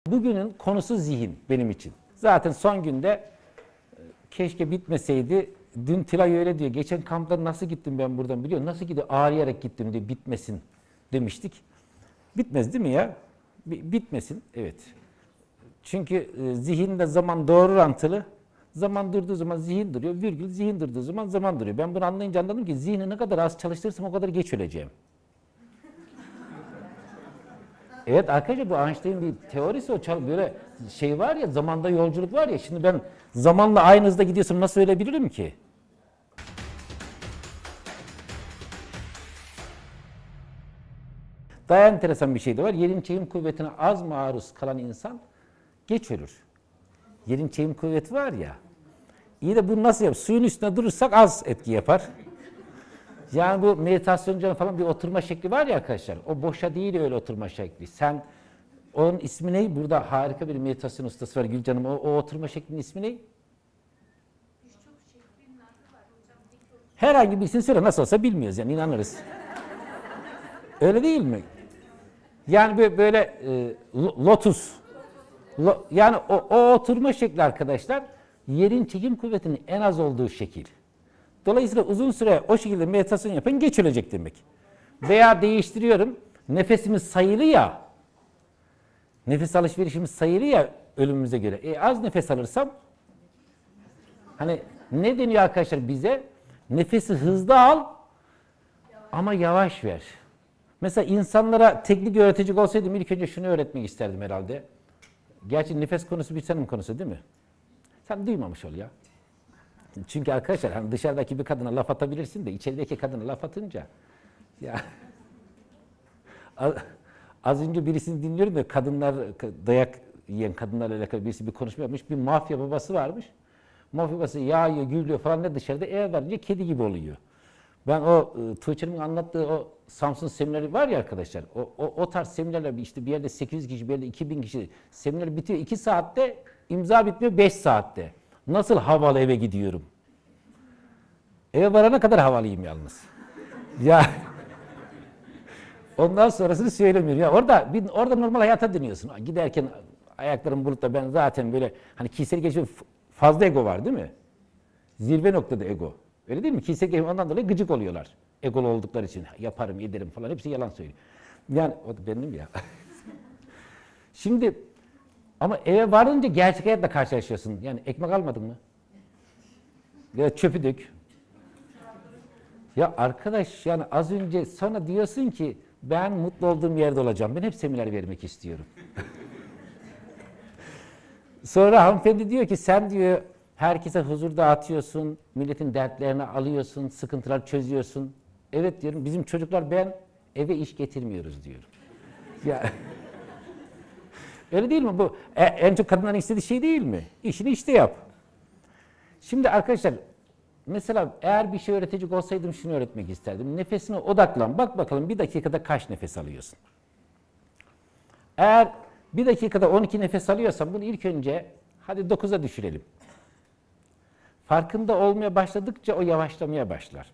Bugünün konusu zihin benim için. Zaten son günde keşke bitmeseydi. Dün Tülay öyle diyor. Geçen kampta nasıl gittim ben buradan biliyor musun? Nasıl gidiyor? Ağrıyarak gittim diye bitmesin demiştik. Bitmez değil mi ya? Bitmesin. Evet. Çünkü zihinle zaman doğru orantılı. Zaman durduğu zaman zihin duruyor. Virgül zihin durduğu zaman zaman duruyor. Ben bunu anlayınca anladım ki zihni ne kadar az çalıştırırsam o kadar geç öleceğim. Evet arkadaşlar bu Einstein'ın bir teorisi o böyle şey var ya zamanda yolculuk var ya şimdi ben zamanla aynı hızda gidiyorsam nasıl ölebilirim ki? Daha enteresan bir şey de var. Yerin çekim kuvvetine az maruz kalan insan geç ölür. Yerin çekim kuvveti var ya. İyi de bunu nasıl yap? Suyun üstünde durursak az etki yapar. Yani bu meditasyoncu falan bir oturma şekli var ya arkadaşlar. O boşa değil öyle oturma şekli. Sen onun ismi ne? Burada harika bir meditasyon ustası var Gülcan'ım. O oturma şeklinin ismi ne? Herhangi birisini söyle nasıl olsa bilmiyoruz yani inanırız. Öyle değil mi? Yani böyle lotus. Yani o oturma şekli arkadaşlar yerin çekim kuvvetinin en az olduğu şekil. Dolayısıyla uzun süre o şekilde meditasyon yapan geç ölecek demek. Veya değiştiriyorum. Nefesimiz sayılı ya. Nefes alışverişimiz sayılı ya ölümümüze göre. Az nefes alırsam hani ne deniyor arkadaşlar bize? Nefesi hızlı al ama yavaş ver. Mesela insanlara teknik öğretecek olsaydım ilk önce şunu öğretmek isterdim herhalde. Gerçi nefes konusu bir senin konusu değil mi? Sen duymamış ol ya. Çünkü arkadaşlar hani dışarıdaki bir kadına laf atabilirsin de içerideki kadına laf atınca ya az önce birisini dinliyorum da kadınlar dayak yiyen kadınlarla alakalı birisi bir konuşma yapmış. Bir mafya babası varmış. Mafya babası yağıyor, gürlüyor falan da dışarıda eve varınca kedi gibi oluyor. Ben o Tuğçe'nin anlattığı o Samsun semineri var ya arkadaşlar. O tarz seminerler işte bir yerde 800 kişi, bir yerde 2000 kişi seminer bitiyor 2 saatte, imza bitmiyor 5 saatte. Nasıl havalı eve gidiyorum? Eve varana kadar havalıyım yalnız. Ya ondan sonrasını söylemiyorum. Ya orada normal hayata dönüyorsun. Giderken ayaklarım bulutta ben zaten böyle hani kişisel gelişim fazla ego var değil mi? Zirve noktada ego. Öyle değil mi? Kişisel gelişim ondan dolayı gıcık oluyorlar. Egolu oldukları için yaparım, ederim falan hepsi yalan söylüyor. Yani o da benim ya. Şimdi ama eve varınca gerçek hayatla karşılaşıyorsun. Yani ekmek almadın mı? Ya çöpü dök. Ya arkadaş yani az önce sonra diyorsun ki ben mutlu olduğum yerde olacağım. Ben hep seminer vermek istiyorum. Sonra hanımefendi diyor ki sen diyor herkese huzur dağıtıyorsun, milletin dertlerini alıyorsun, sıkıntılar çözüyorsun. Evet diyorum bizim çocuklar ben eve iş getirmiyoruz diyorum. Ya öyle değil mi bu? En çok kadınların istediği şey değil mi? İşini işte yap. Şimdi arkadaşlar mesela eğer bir şey öğretecek olsaydım şunu öğretmek isterdim. Nefesine odaklan. Bak bakalım bir dakikada kaç nefes alıyorsun? Eğer bir dakikada 12 nefes alıyorsan bunu ilk önce hadi 9'a düşürelim. Farkında olmaya başladıkça o yavaşlamaya başlar.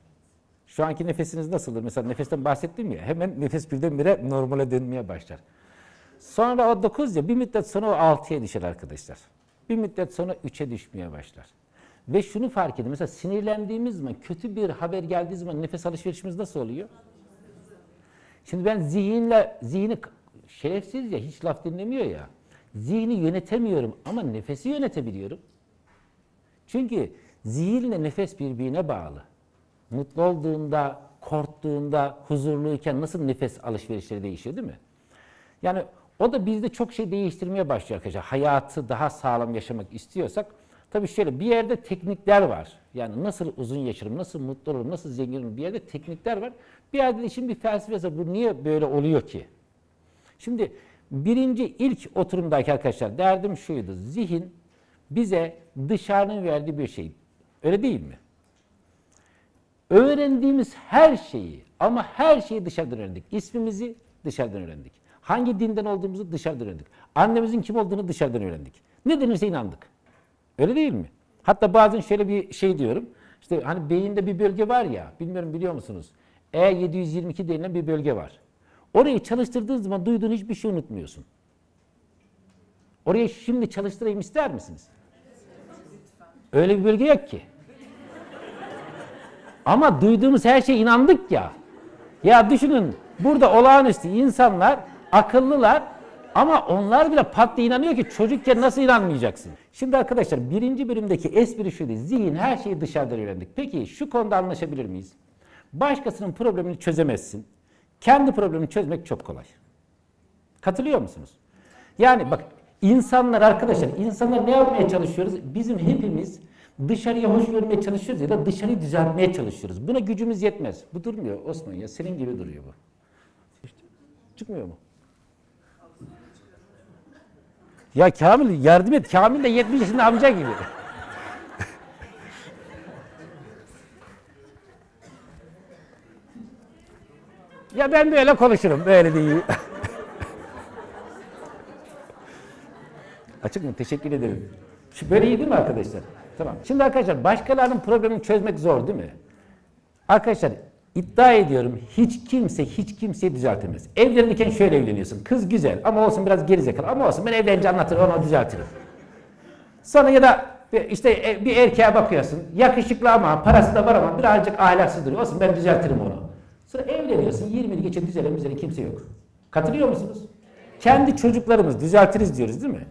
Şu anki nefesiniz nasıldır? Mesela nefesten bahsettim ya hemen nefes birdenbire normale dönmeye başlar. Sonra o 9 ya bir müddet sonra o 6'ya düşer arkadaşlar. Bir müddet sonra 3'e düşmeye başlar. Ve şunu fark edin. Mesela sinirlendiğimiz zaman, kötü bir haber geldiği zaman nefes alışverişimiz nasıl oluyor? Şimdi ben zihni şerefsiz ya, hiç laf dinlemiyor ya. Zihni yönetemiyorum ama nefesi yönetebiliyorum. Çünkü zihinle nefes birbirine bağlı. Mutlu olduğunda, korktuğunda, huzurluyken nasıl nefes alışverişleri değişiyor değil mi? Yani o da bizde çok şey değiştirmeye başlıyor arkadaşlar. Hayatı daha sağlam yaşamak istiyorsak, tabii şöyle bir yerde teknikler var. Yani nasıl uzun yaşarım, nasıl mutlu olurum, nasıl zengin olurum bir yerde teknikler var. Bir yerde de işin bir felsefesi var. Bu niye böyle oluyor ki? Şimdi ilk oturumdaki arkadaşlar derdim şuydu. Zihin bize dışarının verdiği bir şey. Öyle değil mi? Öğrendiğimiz her şeyi ama her şeyi dışarıdan öğrendik. İsmimizi dışarıdan öğrendik. Hangi dinden olduğumuzu dışarıdan öğrendik. Annemizin kim olduğunu dışarıdan öğrendik. Ne denirse inandık. Öyle değil mi? Hatta bazen şöyle bir şey diyorum. İşte hani beyinde bir bölge var ya, bilmiyorum biliyor musunuz? E722 denilen bir bölge var. Orayı çalıştırdığın zaman duyduğun hiçbir şey unutmuyorsun. Oraya şimdi çalıştırayım ister misiniz? Öyle bir bölge yok ki. Ama duyduğumuz her şeye inandık ya. Ya düşünün, burada olağanüstü insanlar, akıllılar ama onlar bile pat diye inanıyor ki çocukken nasıl inanmayacaksın? Şimdi arkadaşlar birinci bölümdeki espri şuydu. Zihin her şeyi dışarıdan öğrendik. Peki şu konuda anlaşabilir miyiz? Başkasının problemini çözemezsin. Kendi problemini çözmek çok kolay. Katılıyor musunuz? Yani bak insanlar arkadaşlar, insanlar ne yapmaya çalışıyoruz? Bizim hepimiz dışarıya hoş görmeye çalışıyoruz ya da dışarıyı düzeltmeye çalışıyoruz. Buna gücümüz yetmez. Bu durmuyor Osman ya, senin gibi duruyor bu. İşte, çıkmıyor mu? Ya Kamil yardım et. Kamil de 70 yaşında amca gibi. Ya ben böyle konuşurum. Böyle değil. Açık mı? Teşekkür ederim. Şu böyle iyi değil mi arkadaşlar? Tamam. Şimdi arkadaşlar başkalarının problemini çözmek zor değil mi? Arkadaşlar iddia ediyorum hiç kimseyi düzeltemez. Evlenirken şöyle evleniyorsun. Kız güzel ama olsun biraz gerizekalı ama olsun ben evlenince anlatırım onu düzeltirim. Sonra ya da işte bir erkeğe bakıyorsun. Yakışıklı ama parası da var ama birazcık ahlaksız duruyor. Olsun ben düzeltirim onu. Sonra evleniyorsun 20'li geçe düzelen kimse yok. Katılıyor musunuz? Kendi çocuklarımız düzeltiriz diyoruz değil mi?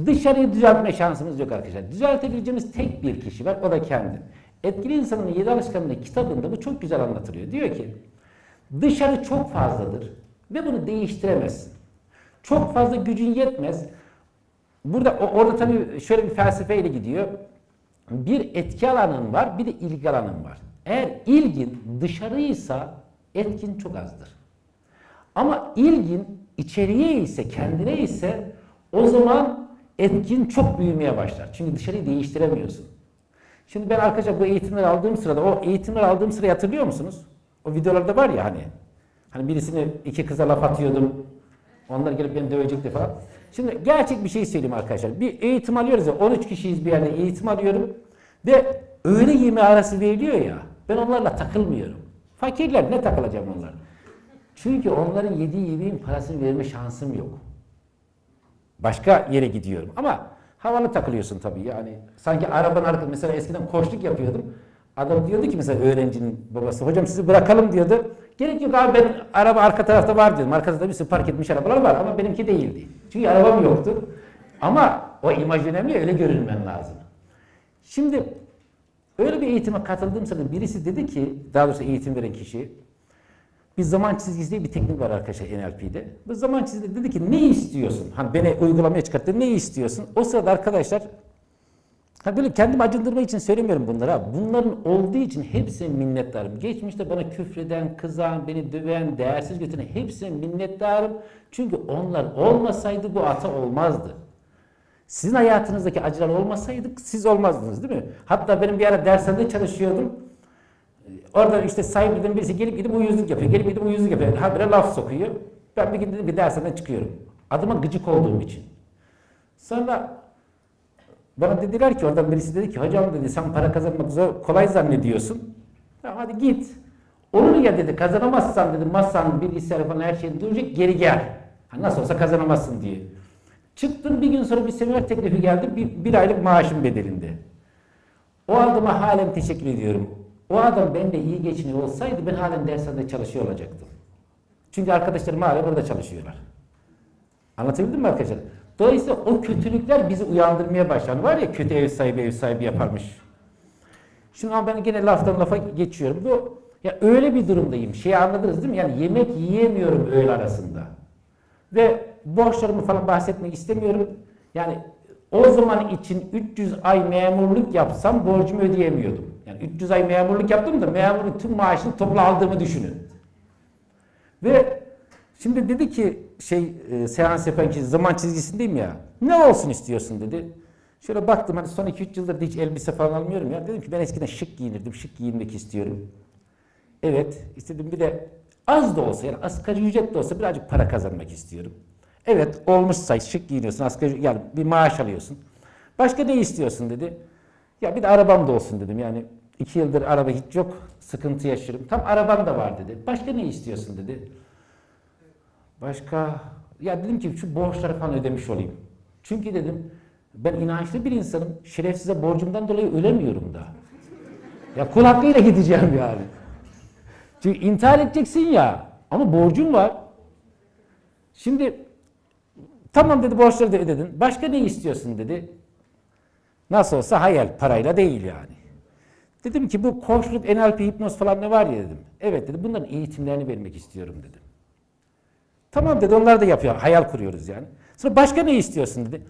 Dışarıyı düzeltme şansımız yok arkadaşlar. Düzeltebileceğimiz tek bir kişi var, o da kendin. Etkili İnsanın 7 Alışkanlığı kitabında bu çok güzel anlatılıyor. Diyor ki, dışarı çok fazladır ve bunu değiştiremezsin. Çok fazla gücün yetmez. Orada tabii şöyle bir felsefeyle gidiyor. Bir etki alanın var, bir de ilgi alanın var. Eğer ilgin dışarıysa etkin çok azdır. Ama ilgin içeriye ise, kendine ise o zaman etkin çok büyümeye başlar. Çünkü dışarıyı değiştiremiyorsun. Şimdi ben arkadaşlar bu eğitimleri aldığım sırada, o eğitimleri aldığım sırayı hatırlıyor musunuz? O videolarda var ya hani birisini iki kıza laf atıyordum, onlar gelip beni dövecekti falan. Şimdi gerçek bir şey söyleyeyim arkadaşlar. Bir eğitim alıyoruz ya, 13 kişiyiz bir yerde eğitim alıyorum ve öğle yemeği arası veriliyor ya, ben onlarla takılmıyorum. Fakirler ne takılacağım onlarla? Çünkü onların yediği yemeğin parasını verme şansım yok. Başka yere gidiyorum ama havalı takılıyorsun tabii yani. Sanki arabanın arkasında mesela eskiden koçluk yapıyordum. Adam diyordu ki mesela öğrencinin babası, hocam sizi bırakalım diyordu. Gerek yok abi ben araba arka tarafta var diyordum. Arkasında bir sürü park etmiş arabalar var ama benimki değildi. Çünkü arabam yoktu. Ama o imaj önemli, öyle görünmen lazım. Şimdi öyle bir eğitime katıldığım sırada birisi dedi ki, daha doğrusu eğitim veren kişi, bir zaman çizgisi diye bir teknik var arkadaşlar NLP'de. Bu zaman çizgisi dedi ki ne istiyorsun? Hani beni uygulamaya çıkarttı, ne istiyorsun? O sırada arkadaşlar, böyle kendimi acındırmak için söylemiyorum bunları. Bunların olduğu için hepsine minnettarım. Geçmişte bana küfreden, kızan, beni döven, değersiz götüren hepsine minnettarım. Çünkü onlar olmasaydı bu ata olmazdı. Sizin hayatınızdaki acılar olmasaydı siz olmazdınız değil mi? Hatta benim bir ara dershanede çalışıyordum. Orada işte sahibiden birisi gelip gidip uyuzluk yapıyor. Gelip gidip uyuzluk yapıyor. Habire laf sokuyor. Ben bir gün dedim ki dershaneden çıkıyorum. Adıma gıcık olduğum için. Sonra bana dediler ki, oradan birisi dedi ki, hocam dedi sen para kazanmak zor, kolay zannediyorsun. Tamam hadi git. Olur ya dedi, kazanamazsan dedi masanın, bilgisayarı falan her şeyi duracak, geri gel. Ha, nasıl olsa kazanamazsın diye. Çıktım, bir gün sonra bir seminer teklifi geldi, bir aylık maaşım bedelinde. O adama halen teşekkür ediyorum. O adam benimle iyi geçiniyor olsaydı ben halen dershanede çalışıyor olacaktım. Çünkü arkadaşlarım hala burada çalışıyorlar. Anlatabildim mi arkadaşlar? Dolayısıyla o kötülükler bizi uyandırmaya başlar. Var ya kötü ev sahibi yaparmış. Şimdi ama ben gene laftan lafa geçiyorum. Ya öyle bir durumdayım. Şeyi anladınız değil mi? Yani yemek yiyemiyorum öğle arasında. Ve borçlarımı falan bahsetmek istemiyorum. Yani o zaman için 300 ay memurluk yapsam borcumu ödeyemiyordum. Yani 300 ay memurluk yaptım da memurun tüm maaşını toplu aldığımı düşünün. Ve şimdi dedi ki seans yapan kişi, zaman çizgisindeyim ya. Ne olsun istiyorsun dedi. Şöyle baktım hani son 2-3 yıldır hiç elbise falan almıyorum ya. Dedim ki ben eskiden şık giyinirdim. Şık giyinmek istiyorum. Evet istedim, bir de az da olsa yani asgari ücret de olsa birazcık para kazanmak istiyorum. Evet olmuşsa şık giyiniyorsun, asgari yani bir maaş alıyorsun. Başka ne istiyorsun dedi. Ya bir de arabam da olsun dedim yani 2 yıldır araba hiç yok, sıkıntı yaşıyorum. Tam arabam da var dedi. Başka ne istiyorsun dedi. Başka, ya dedim ki şu borçları falan ödemiş olayım. Çünkü dedim ben inançlı bir insanım. Şerefsize borcumdan dolayı ölemiyorum da. Ya kul hakkıyla gideceğim yani. Çünkü intihar edeceksin ya. Ama borcum var. Şimdi tamam dedi, borçları da ödedin. Başka ne istiyorsun dedi. Nasıl olsa hayal, parayla değil yani. Dedim ki bu koçluk, NLP, hipnoz falan ne var ya dedim. Evet dedi, bunların eğitimlerini vermek istiyorum dedim. Tamam dedi, onlar da yapıyor, hayal kuruyoruz yani. Sonra başka ne istiyorsun dedi.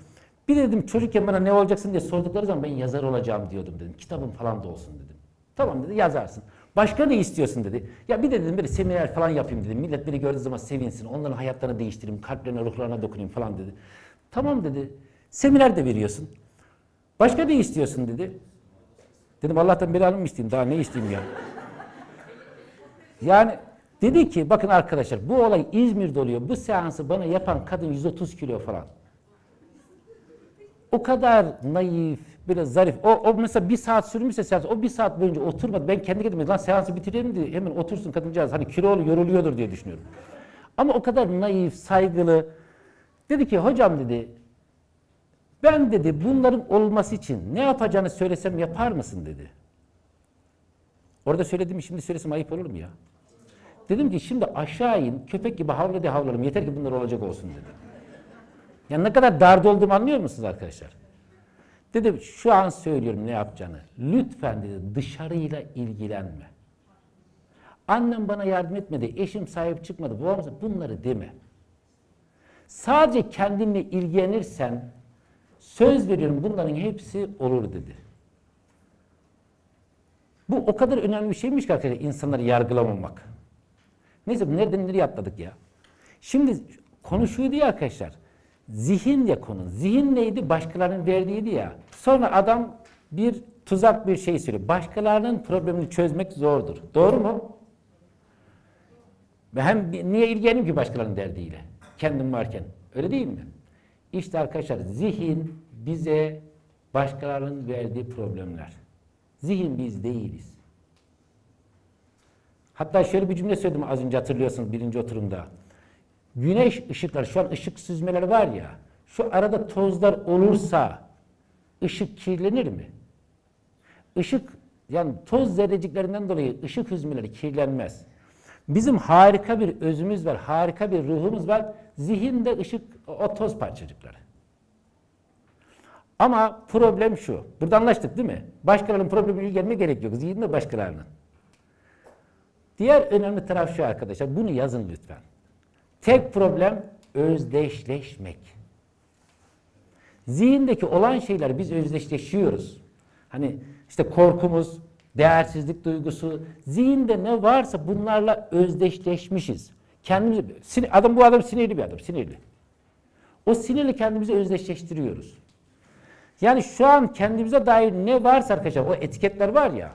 Bir dedim çocukken bana ne olacaksın diye sordukları zaman ben yazar olacağım diyordum dedim. Kitabım falan da olsun dedim. Tamam dedi, yazarsın. Başka ne istiyorsun dedi. Ya bir de dedim böyle seminer falan yapayım dedim. Millet beni gördüğü zaman sevinsin. Onların hayatlarını değiştireyim. Kalplerine, ruhlarına dokunayım falan dedi. Tamam dedi. Seminer de veriyorsun. Başka ne istiyorsun dedi. Dedim Allah'tan belanı mı isteyeyim? Daha ne isteyeyim ya? Yani dedi ki bakın arkadaşlar bu olay İzmir'de oluyor. Bu seansı bana yapan kadın 130 kilo falan. O kadar naif, böyle zarif. O mesela bir saat sürmüşse seans, o bir saat boyunca oturmadı. Ben kendi kendime lan seansı bitirelim diye hemen otursun kadıncağız. Hani kilolu yoruluyordur diye düşünüyorum. Ama o kadar naif, saygılı. Dedi ki hocam dedi, ben dedi bunların olması için ne yapacağını söylesem yapar mısın dedi. Orada söylediğimi şimdi söylesem ayıp olur mu ya? Dedim ki şimdi aşağı in, köpek gibi havla de havlarım, yeter ki bunlar olacak olsun dedi. Yani ne kadar darda olduğumu anlıyor musunuz arkadaşlar? Dedim şu an söylüyorum ne yapacağını. Lütfen dedi dışarıyla ilgilenme. Annem bana yardım etmedi, eşim sahip çıkmadı, bunları deme. Sadece kendinle ilgilenirsen söz veriyorum bunların hepsi olur dedi. Bu o kadar önemli bir şeymiş ki arkadaşlar insanları yargılamamak. Neyse nereden nereye atladık ya. Şimdi konu şuydu ya arkadaşlar. Zihin ya konu. Zihin neydi? Başkalarının verdiğiydi ya. Sonra adam bir tuzak bir şey söylüyor. Başkalarının problemini çözmek zordur. Doğru mu? Ve hem niye ilgileneyim ki başkalarının derdiyle? Kendim varken. Öyle değil mi? İşte arkadaşlar zihin bize başkalarının verdiği problemler. Zihin biz değiliz. Hatta şöyle bir cümle söyledim az önce hatırlıyorsunuz birinci oturumda. Güneş ışıkları, şu an ışık süzmeleri var ya, şu arada tozlar olursa ışık kirlenir mi? Işık, yani toz zerreciklerinden dolayı ışık hüzmeleri kirlenmez. Bizim harika bir özümüz var, harika bir ruhumuz var. Zihinde ışık, o toz parçacıkları. Ama problem şu, burada anlaştık değil mi? Başkalarının problemiyle ilgilenmeye gerek yok, zihinde başkalarının. Diğer önemli taraf şu arkadaşlar, bunu yazın lütfen. Tek problem özdeşleşmek. Zihindeki olan şeyler biz özdeşleşiyoruz. Hani işte korkumuz, değersizlik duygusu, zihinde ne varsa bunlarla özdeşleşmişiz. Kendimizi, bu adam sinirli bir adam, sinirli. O sinirle kendimizi özdeşleştiriyoruz. Yani şu an kendimize dair ne varsa arkadaşlar, o etiketler var ya,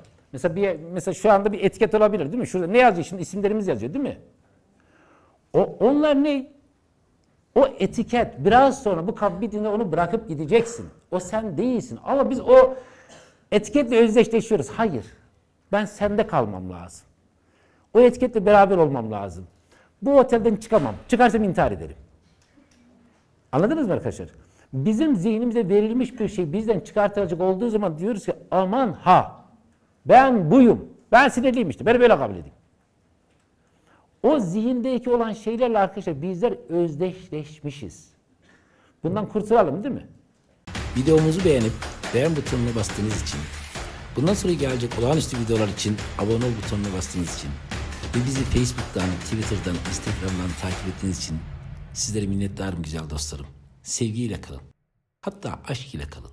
mesela şu anda bir etiket olabilir değil mi? Şurada ne yazıyor? Şimdi isimlerimiz yazıyor değil mi? Onlar ne? O etiket biraz sonra bu kap bittiğinde onu bırakıp gideceksin. O sen değilsin. Ama biz o etiketle özdeşleşiyoruz. Hayır. Ben sende kalmam lazım. O etiketle beraber olmam lazım. Bu otelden çıkamam. Çıkarsam intihar ederim. Anladınız mı arkadaşlar? Bizim zihnimize verilmiş bir şey bizden çıkartılacak olduğu zaman diyoruz ki aman ha ben buyum. Ben sinirliyim işte. Beni böyle kabul edin. O zihindeki olan şeylerle arkadaşlar bizler özdeşleşmişiz. Bundan kurtulalım değil mi? Videomuzu beğenip beğen butonuna bastığınız için, bundan sonra gelecek olağanüstü videolar için abone ol butonuna bastığınız için ve bizi Facebook'tan, Twitter'dan, Instagram'dan takip ettiğiniz için sizlere minnettarım güzel dostlarım. Sevgiyle kalın. Hatta aşk ile kalın.